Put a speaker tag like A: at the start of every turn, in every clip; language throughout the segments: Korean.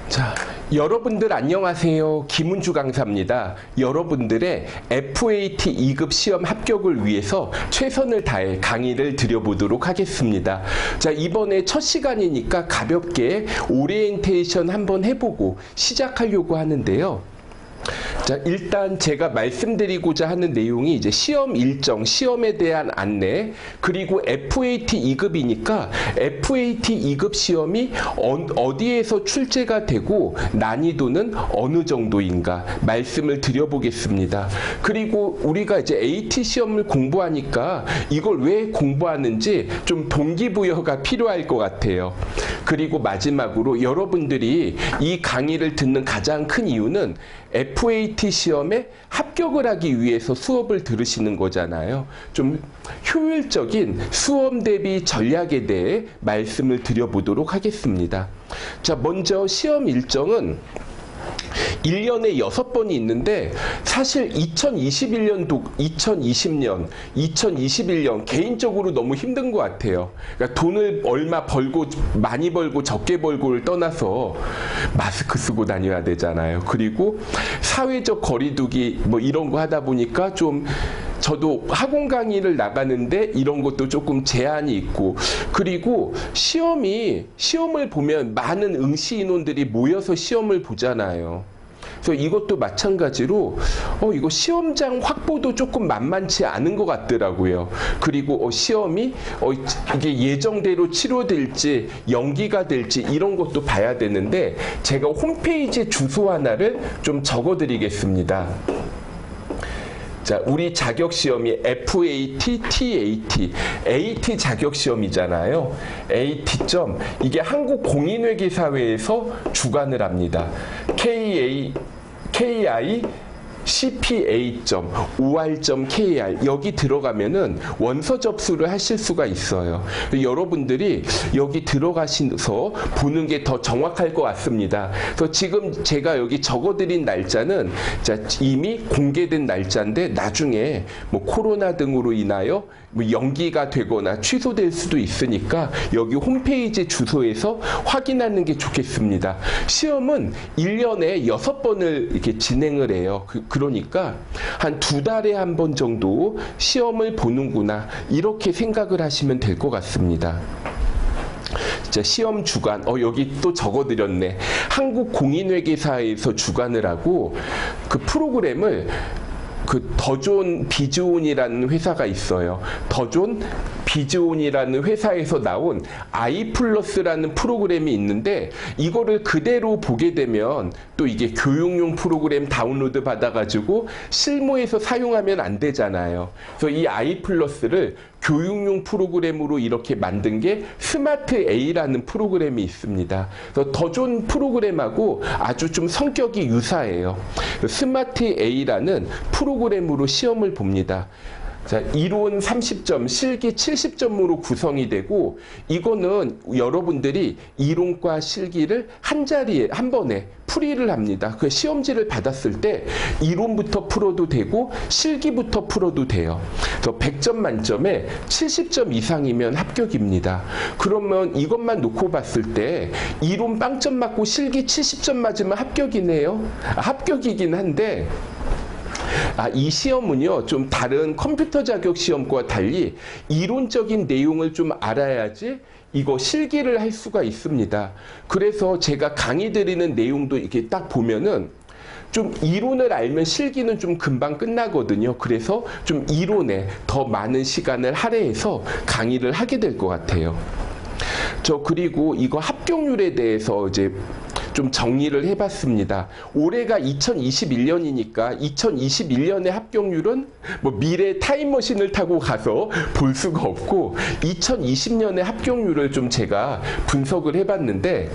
A: 자, 여러분들 안녕하세요. 김은주 강사입니다. 여러분들의 FAT 2급 시험 합격을 위해서 최선을 다해 강의를 드려보도록 하겠습니다. 자, 이번에 첫 시간이니까 가볍게 오리엔테이션 한번 해보고 시작하려고 하는데요. 자, 일단 제가 말씀드리고자 하는 내용이 이제 시험 일정, 시험에 대한 안내, 그리고 FAT 2급이니까 FAT 2급 시험이 어디에서 출제가 되고 난이도는 어느 정도인가 말씀을 드려보겠습니다. 그리고 우리가 이제 AT 시험을 공부하니까 이걸 왜 공부하는지 좀 동기부여가 필요할 것 같아요. 그리고 마지막으로 여러분들이 이 강의를 듣는 가장 큰 이유는 FAT 시험에 합격을 하기 위해서 수업을 들으시는 거잖아요. 좀 효율적인 수험 대비 전략에 대해 말씀을 드려보도록 하겠습니다. 자, 먼저 시험 일정은 1년에 6번이 있는데 사실 2020년 개인적으로 너무 힘든 것 같아요. 그러니까 돈을 얼마 벌고 많이 벌고 적게 벌고를 떠나서 마스크 쓰고 다녀야 되잖아요. 그리고 사회적 거리두기 뭐 이런 거 하다 보니까 좀 저도 학원 강의를 나가는데 이런 것도 조금 제한이 있고, 그리고 시험을 보면 많은 응시 인원들이 모여서 시험을 보잖아요. 그래서 이것도 마찬가지로 이거 시험장 확보도 조금 만만치 않은 것 같더라고요. 그리고 시험이 이게 예정대로 치료될지 연기가 될지 이런 것도 봐야 되는데 제가 홈페이지 주소 하나를 좀 적어드리겠습니다. 자, 우리 자격시험이 FAT, TAT, AT 자격시험이잖아요. AT 이게 한국공인회계사회에서 주관을 합니다. KI CPA.OR.KR 여기 들어가면은 원서 접수를 하실 수가 있어요. 여러분들이 여기 들어가셔서 보는 게 더 정확할 것 같습니다. 그래서 지금 제가 여기 적어드린 날짜는 이미 공개된 날짜인데 나중에 뭐 코로나 등으로 인하여 뭐 연기가 되거나 취소될 수도 있으니까 여기 홈페이지 주소에서 확인하는 게 좋겠습니다. 시험은 1년에 6번을 이렇게 진행을 해요. 그러니까 한 2달에 한 번 정도 시험을 보는구나 이렇게 생각을 하시면 될 것 같습니다. 자, 시험 주관 여기 또 적어드렸네. 한국공인회계사에서 주관을 하고 그 프로그램을 더존 비즈온이라는 회사가 있어요. 더존 비즈온이라는 회사에서 나온 아이플러스라는 프로그램이 있는데 이거를 그대로 보게 되면 또 이게 교육용 프로그램 다운로드 받아가지고 실무에서 사용하면 안 되잖아요. 그래서 이 아이플러스를 교육용 프로그램으로 이렇게 만든 게 스마트 A라는 프로그램이 있습니다. 그래서 더존 프로그램하고 아주 좀 성격이 유사해요. 스마트 A라는 프로그램으로 시험을 봅니다. 자, 이론 30점, 실기 70점으로 구성이 되고 이거는 여러분들이 이론과 실기를 한 자리에 한 번에 풀이를 합니다. 그 시험지를 받았을 때 이론부터 풀어도 되고 실기부터 풀어도 돼요. 그래서 100점 만점에 70점 이상이면 합격입니다. 그러면 이것만 놓고 봤을 때 이론 빵점 맞고 실기 70점 맞으면 합격이네요. 합격이긴 한데 이 시험은요, 좀 다른 컴퓨터 자격 시험과 달리 이론적인 내용을 좀 알아야지 이거 실기를 할 수가 있습니다. 그래서 제가 강의 드리는 내용도 이렇게 딱 보면은 좀 이론을 알면 실기는 좀 금방 끝나거든요. 그래서 좀 이론에 더 많은 시간을 할애해서 강의를 하게 될 것 같아요. 그리고 이거 합격률에 대해서 이제 좀 정리를 해봤습니다. 올해가 2021년이니까 2021년의 합격률은 뭐 미래 타임머신을 타고 가서 볼 수가 없고 2020년의 합격률을 좀 제가 분석을 해봤는데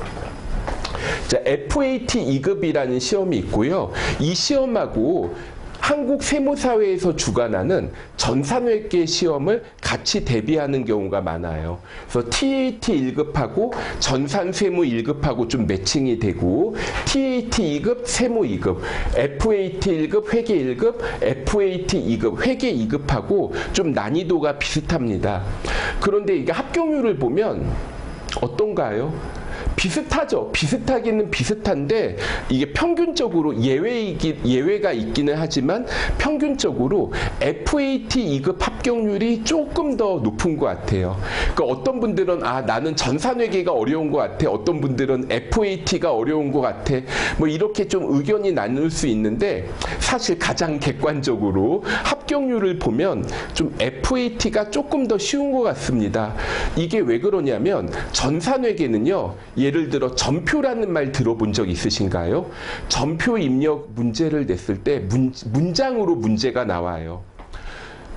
A: 자, FAT 2급이라는 시험이 있고요. 이 시험하고 한국세무사회에서 주관하는 전산회계 시험을 같이 대비하는 경우가 많아요. 그래서 TAT 1급하고 전산세무 1급하고 좀 매칭이 되고 TAT 2급, 세무 2급, FAT 1급, 회계 1급, FAT 2급, 회계 2급하고 좀 난이도가 비슷합니다. 그런데 이게 합격률을 보면 어떤가요? 비슷하죠. 비슷하기는 비슷한데 이게 평균적으로 예외가 있기는 하지만 평균적으로 FAT 2급 합격률이 조금 더 높은 것 같아요. 그러니까 어떤 분들은 나는 전산회계가 어려운 것 같아. 어떤 분들은 FAT가 어려운 것 같아. 뭐 이렇게 좀 의견이 나눌 수 있는데 사실 가장 객관적으로 합격률을 보면 좀 FAT가 조금 더 쉬운 것 같습니다. 이게 왜 그러냐면 전산회계는요. 예를 들어 전표라는 말 들어본 적 있으신가요? 전표 입력 문제를 냈을 때 문장으로 문제가 나와요.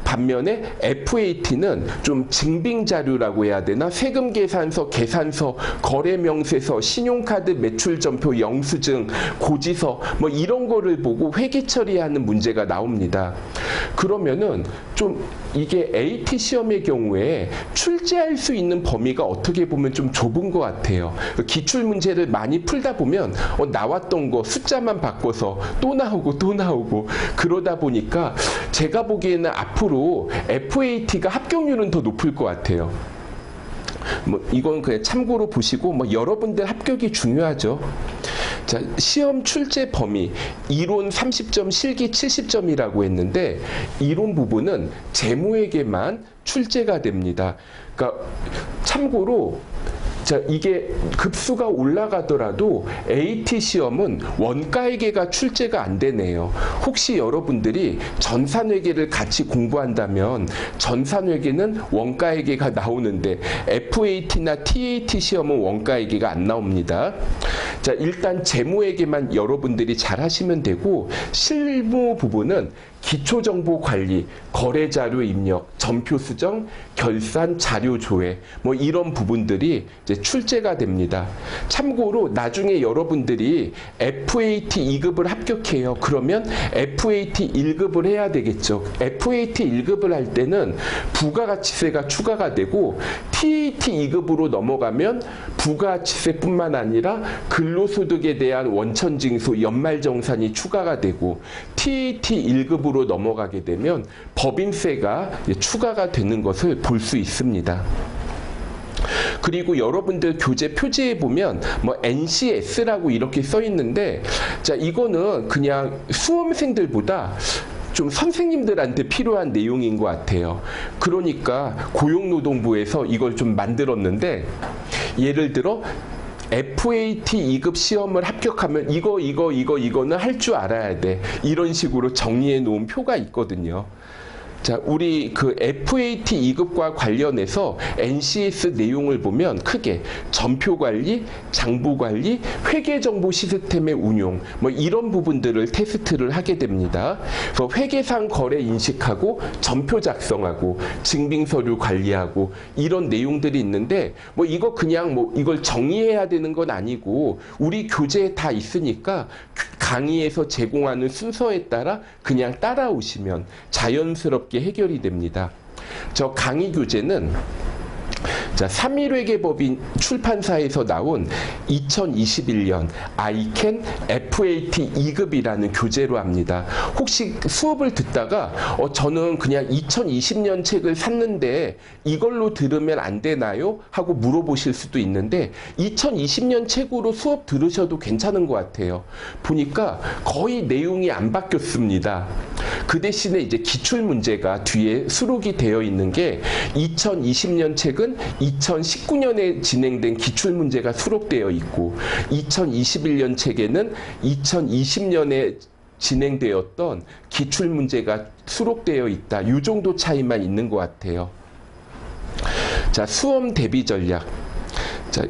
A: 반면에 FAT는 좀 증빙자료라고 해야 되나? 세금계산서, 계산서, 거래명세서, 신용카드 매출전표, 영수증, 고지서 뭐 이런 거를 보고 회계 처리하는 문제가 나옵니다. 그러면은 좀 이게 AT 시험의 경우에 출제할 수 있는 범위가 어떻게 보면 좀 좁은 것 같아요. 기출 문제를 많이 풀다 보면 나왔던 거 숫자만 바꿔서 또 나오고 그러다 보니까 제가 보기에는 앞으로 FAT가 합격률은 더 높을 것 같아요. 뭐 이건 그냥 참고로 보시고 뭐 여러분들 합격이 중요하죠. 자, 시험 출제 범위 이론 30점, 실기 70점이라고 했는데 이론 부분은 재무에게만 출제가 됩니다. 그러니까 참고로 자, 이게 급수가 올라가더라도 AT 시험은 원가회계가 출제가 안 되네요. 혹시 여러분들이 전산회계를 같이 공부한다면 전산회계는 원가회계가 나오는데 FAT나 TAT 시험은 원가회계가 안 나옵니다. 자, 일단 재무회계만 여러분들이 잘 하시면 되고 실무 부분은 기초정보관리, 거래자료 입력, 전표 수정, 결산, 자료 조회 뭐 이런 부분들이 이제 출제가 됩니다. 참고로 나중에 여러분들이 FAT 2급을 합격해요. 그러면 FAT 1급을 해야 되겠죠. FAT 1급을 할 때는 부가가치세가 추가가 되고 TAT 2급으로 넘어가면 부가가치세뿐만 아니라 근로소득에 대한 원천징수, 연말정산이 추가가 되고 TAT 1급으로 넘어가게 되면 법인세가 추가가 되는 것을 볼 수 있습니다. 그리고 여러분들 교재 표지에 보면 뭐 NCS라고 이렇게 써 있는데 자, 이거는 그냥 수험생들보다 좀 선생님들한테 필요한 내용인 것 같아요. 그러니까 고용노동부에서 이걸 좀 만들었는데 예를 들어 FAT 2급 시험을 합격하면 이거는 할 줄 알아야 돼. 이런 식으로 정리해 놓은 표가 있거든요. 자, 우리 그 FAT 2급과 관련해서 NCS 내용을 보면 크게 전표관리, 장부관리, 회계정보 시스템의 운용 뭐 이런 부분들을 테스트를 하게 됩니다. 그래서 회계상 거래 인식하고 전표 작성하고 증빙서류 관리하고 이런 내용들이 있는데 뭐 이거 그냥 뭐 이걸 정리해야 되는 건 아니고 우리 교재에 다 있으니까 강의에서 제공하는 순서에 따라 그냥 따라오시면 자연스럽게 해결이 됩니다. 저 강의 교재는 자, 3.1회계법인 출판사에서 나온 2021년 ICAN FAT 2급이라는 교재로 합니다. 혹시 수업을 듣다가 저는 그냥 2020년 책을 샀는데 이걸로 들으면 안 되나요? 하고 물어보실 수도 있는데 2020년 책으로 수업 들으셔도 괜찮은 것 같아요. 보니까 거의 내용이 안 바뀌었습니다. 그 대신에 이제 기출문제가 뒤에 수록이 되어 있는 게 2020년 책은 2019년에 진행된 기출문제가 수록되어 있고 2021년 책에는 2020년에 진행되었던 기출문제가 수록되어 있다. 이 정도 차이만 있는 것 같아요. 자, 수험 대비 전략. 자,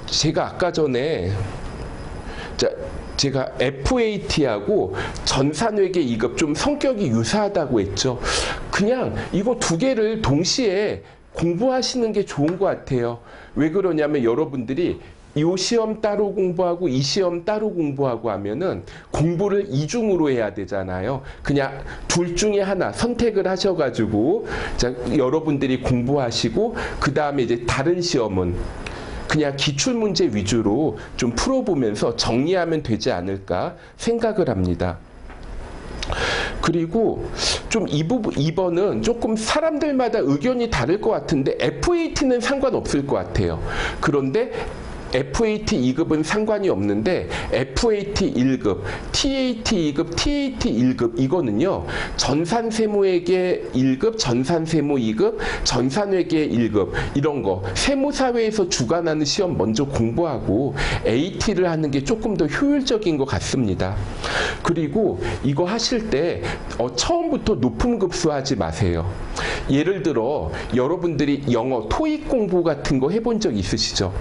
A: 제가 아까 전에 제가 FAT하고 전산회계 2급 좀 성격이 유사하다고 했죠. 그냥 이거 두 개를 동시에 공부하시는 게 좋은 것 같아요. 왜 그러냐면 여러분들이 이 시험 따로 공부하고 이 시험 따로 공부하고 하면은 공부를 이중으로 해야 되잖아요. 그냥 둘 중에 하나 선택을 하셔가지고 자, 여러분들이 공부하시고 그 다음에 이제 다른 시험은 그냥 기출문제 위주로 좀 풀어보면서 정리하면 되지 않을까 생각을 합니다. 그리고 좀 이번은 조금 사람들마다 의견이 다를 것 같은데 FAT는 상관없을 것 같아요. 그런데 FAT 2급은 상관이 없는데 FAT 1급, TAT 2급, TAT 1급 이거는요. 전산세무회계 1급, 전산세무 2급, 전산회계 1급 이런 거 세무사회에서 주관하는 시험 먼저 공부하고 AT를 하는 게 조금 더 효율적인 것 같습니다. 그리고 이거 하실 때 처음부터 높은 급수 하지 마세요. 예를 들어 여러분들이 영어 토익 공부 같은 거 해본 적 있으시죠?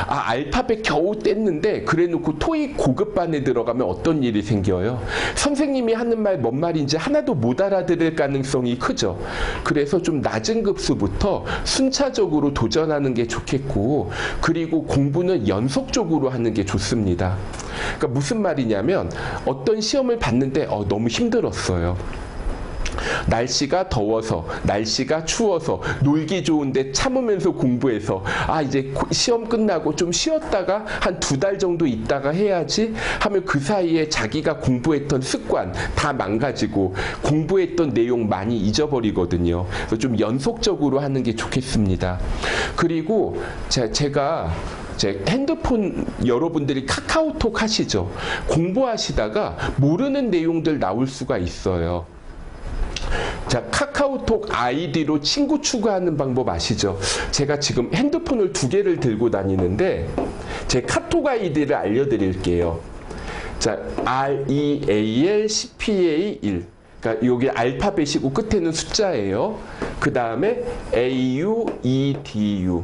A: 알파벳 겨우 뗐는데 그래놓고 토익 고급반에 들어가면 어떤 일이 생겨요? 선생님이 하는 말 뭔 말인지 하나도 못 알아들을 가능성이 크죠. 그래서 좀 낮은 급수부터 순차적으로 도전하는 게 좋겠고, 그리고 공부는 연속적으로 하는 게 좋습니다. 그러니까 무슨 말이냐면 어떤 시험을 봤는데 너무 힘들었어요. 날씨가 더워서, 날씨가 추워서, 놀기 좋은데 참으면서 공부해서 이제 시험 끝나고 좀 쉬었다가 한 2달 정도 있다가 해야지 하면 그 사이에 자기가 공부했던 습관 다 망가지고 공부했던 내용 많이 잊어버리거든요. 그래서 좀 연속적으로 하는 게 좋겠습니다. 그리고 제가 제 핸드폰 여러분들이 카카오톡 하시죠? 공부하시다가 모르는 내용들 나올 수가 있어요. 자, 카카오톡 아이디로 친구 추가하는 방법 아시죠? 제가 지금 핸드폰을 2개를 들고 다니는데 제 카톡 아이디를 알려드릴게요. 자, REALCPA1. 그러니까 여기 알파벳이고 끝에는 숫자예요. 그 다음에 AUEDU.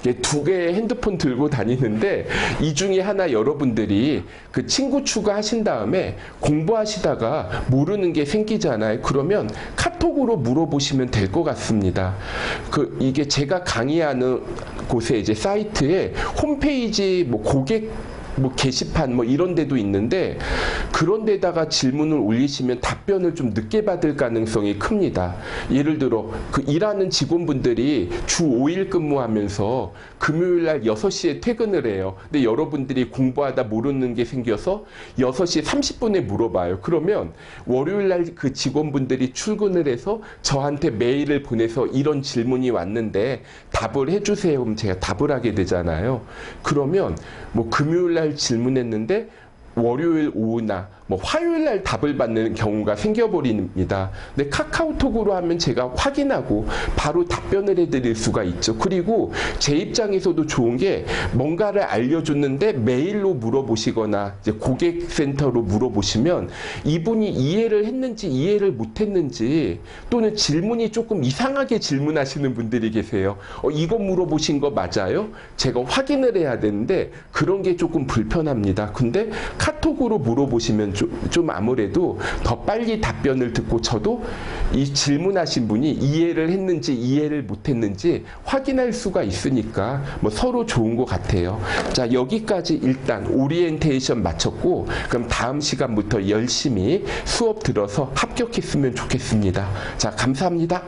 A: 2개의 핸드폰 들고 다니는데 이 중에 하나 여러분들이 그 친구 추가하신 다음에 공부하시다가 모르는 게 생기잖아요. 그러면 카톡으로 물어보시면 될 것 같습니다. 이게 제가 강의하는 곳에 이제 사이트에 홈페이지 고객 게시판 이런 데도 있는데 그런 데다가 질문을 올리시면 답변을 좀 늦게 받을 가능성이 큽니다. 예를 들어 일하는 직원분들이 주 5일 근무하면서 금요일 날 6시에 퇴근을 해요. 근데 여러분들이 공부하다 모르는 게 생겨서 6시 30분에 물어봐요. 그러면 월요일 날 그 직원분들이 출근을 해서 저한테 메일을 보내서 이런 질문이 왔는데 답을 해주세요. 그럼 제가 답을 하게 되잖아요. 그러면 금요일 날 질문했는데 월요일 오후나 화요일 날 답을 받는 경우가 생겨버립니다. 근데 카카오톡으로 하면 제가 확인하고 바로 답변을 해드릴 수가 있죠. 그리고 제 입장에서도 좋은 게 뭔가를 알려줬는데 메일로 물어보시거나 이제 고객센터로 물어보시면 이분이 이해를 했는지 이해를 못했는지 또는 질문이 조금 이상하게 질문하시는 분들이 계세요. 이거 물어보신 거 맞아요? 제가 확인을 해야 되는데 그런 게 조금 불편합니다. 근데 카톡으로 물어보시면 좀 아무래도 더 빨리 답변을 듣고 저도 이 질문하신 분이 이해를 했는지 이해를 못했는지 확인할 수가 있으니까 서로 좋은 것 같아요. 자, 여기까지 일단 오리엔테이션 마쳤고 그럼 다음 시간부터 열심히 수업 들어서 합격했으면 좋겠습니다. 자, 감사합니다.